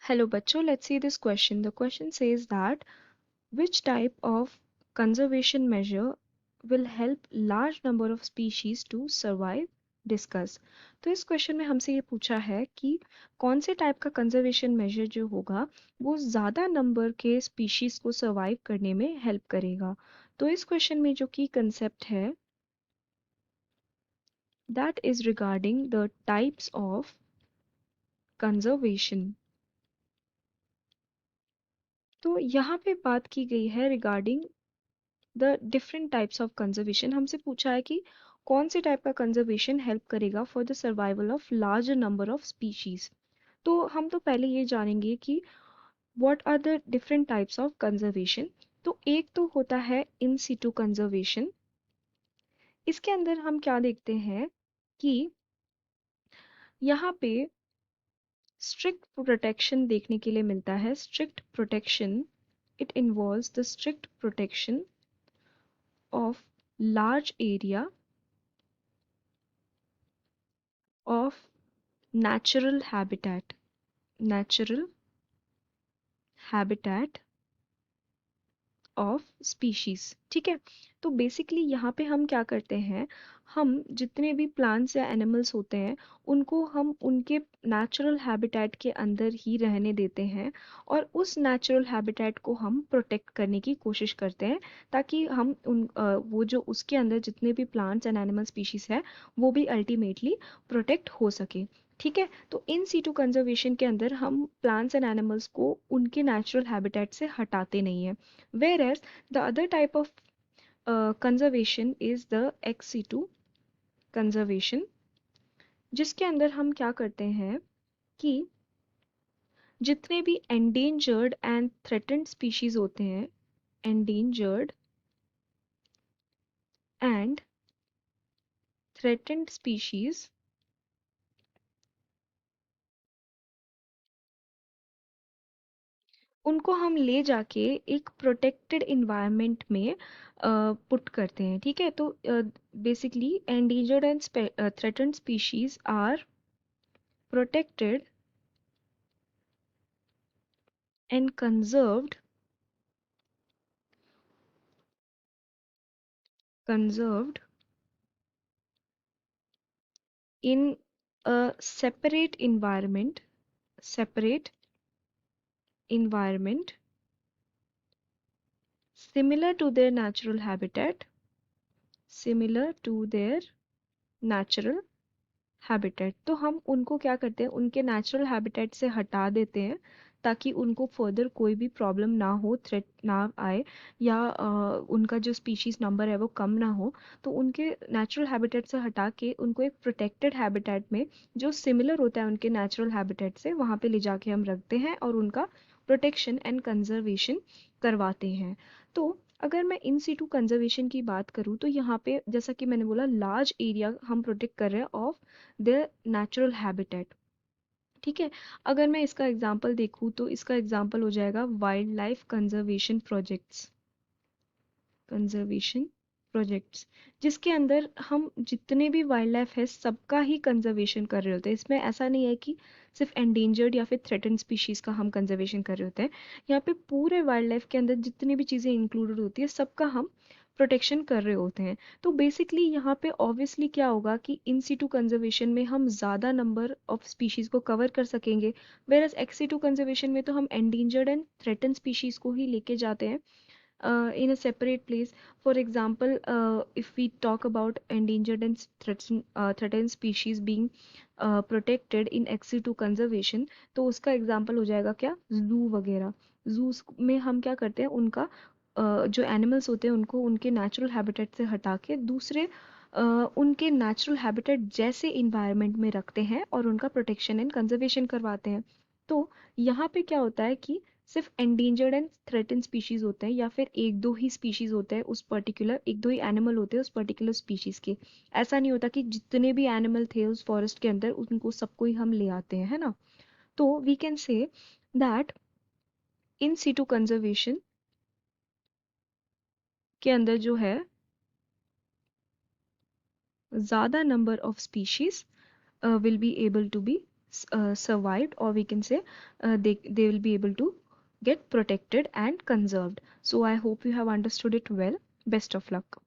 Hello बच्चों, let's see this question. The question says that which type of conservation measure will help large number of species to survive? Discuss. तो इस question में हमसे ये पूछा है कि कौन से टाइप का कंजर्वेशन मेजर जो होगा वो ज़्यादा नंबर के स्पीशीज को सर्वाइव करने में हेल्प करेगा। तो इस क्वेश्चन में जो की कंसेप्ट है that is regarding the types of conservation. तो यहाँ पे बात की गई है regarding the different types of conservation. हमसे पूछा है कि कौन से टाइप का कंजर्वेशन हेल्प करेगा for the survival of larger number of species. तो हम तो पहले ये जानेंगे कि what are the different types of conservation. तो एक तो होता है इन सिटू कंजर्वेशन। इसके अंदर हम क्या देखते हैं कि यहाँ पे स्ट्रिक्ट प्रोटेक्शन देखने के लिए मिलता है। Strict protection, it involves the strict protection of large area of natural habitat of species. ठीक है, तो बेसिकली यहाँ पे हम क्या करते हैं, हम जितने भी प्लांट्स या एनिमल्स होते हैं उनको हम उनके नेचुरल हैबिटेट के अंदर ही रहने देते हैं और उस नेचुरल हैबिटेट को हम प्रोटेक्ट करने की कोशिश करते हैं ताकि हम वो जो उसके अंदर जितने भी प्लांट्स एंड एनिमल स्पीशीज है वो भी अल्टीमेटली प्रोटेक्ट हो सके। ठीक है, तो इन सीटू कंजर्वेशन के अंदर हम प्लांट्स एंड एनिमल्स को उनके नेचुरल हैबिटेट से हटाते नहीं हैं। Whereas the other type of conservation is the ex situ conservation, जिसके अंदर हम क्या करते हैं कि जितने भी endangered and threatened species होते हैं, endangered and threatened species, उनको हम ले जाके एक प्रोटेक्टेड इन्वायरमेंट में पुट करते हैं। ठीक है, तो basically endangered and threatened species are protected and conserved in a separate environment similar to their natural habitat, similar to their natural habitat. तो हम उनको क्या करते हैं, उनके नेचुरल हैबिटेट से हटा देते हैं ताकि उनको फर्दर कोई भी प्रॉब्लम ना हो, थ्रेट ना आए या उनका जो स्पीशीज नंबर है वो कम ना हो। तो उनके नेचुरल हैबिटेट से हटा के उनको एक प्रोटेक्टेड हैबिटेट में जो सिमिलर होता है उनके नेचुरल हैबिटेट से वहाँ पे ले जाके हम रखते हैं और उनका प्रोटेक्शन एंड कंजर्वेशन करवाते हैं। तो अगर मैं इन सीटू कंजर्वेशन की बात करूँ तो यहाँ पे जैसा कि मैंने बोला लार्ज एरिया हम प्रोटेक्ट कर रहे हैं ऑफ their natural habitat। ठीक है, अगर मैं इसका एग्जांपल देखूं तो इसका एग्जांपल हो जाएगा वाइल्ड लाइफ कंजर्वेशन प्रोजेक्ट्स, जिसके अंदर हम जितने भी वाइल्ड लाइफ है सबका ही कंजर्वेशन कर रहे होते हैं। इसमें ऐसा नहीं है कि सिर्फ एंडेंजर्ड या फिर थ्रेटन स्पीशीज का हम कंजर्वेशन कर रहे होते हैं। यहाँ पे पूरे वाइल्ड लाइफ के अंदर जितनी भी चीज़ें इंक्लूडेड होती है सबका हम प्रोटेक्शन कर रहे होते हैं। तो बेसिकली यहाँ पे ऑब्वियसली क्या होगा कि इन सीटू कंजर्वेशन में हम ज़्यादा नंबर ऑफ स्पीशीज़ को कवर कर सकेंगे, वेरस एक्स सीटू कंजर्वेशन में तो हम एंडेंजर्ड एंड थ्रेटन स्पीशीज़ को ही लेके जाते हैं in a separate place. For example, if we talk about endangered and threatened species being protected in ex situ conservation, तो उसका एग्जाम्पल हो जाएगा क्या, जू वगैरह। जू में हम क्या करते हैं, उनका जो एनिमल्स होते हैं उनको उनके नेचुरल हैबिटेट से हटा के दूसरे उनके नेचुरल हैबिटेट जैसे इन्वायरमेंट में रखते हैं और उनका प्रोटेक्शन एंड कंजर्वेशन करवाते हैं। तो यहाँ पे क्या होता है कि सिर्फ एंडेंजर्ड एंड थ्रेटन स्पीशीज होते हैं या फिर एक दो ही स्पीशीज होते हैं उस पर्टिकुलर, एक दो ही एनिमल होते हैं उस पर्टिकुलर स्पीशीज के। ऐसा नहीं होता कि जितने भी एनिमल थे उस फॉरेस्ट के अंदर उनको सबको ही हम ले आते हैं, है ना। तो we can say that in situ conservation के अंदर जो है ज़्यादा number of species will be able to be survived, or we can say they will be able to get protected and conserved. So I hope you have understood it well. Best of luck.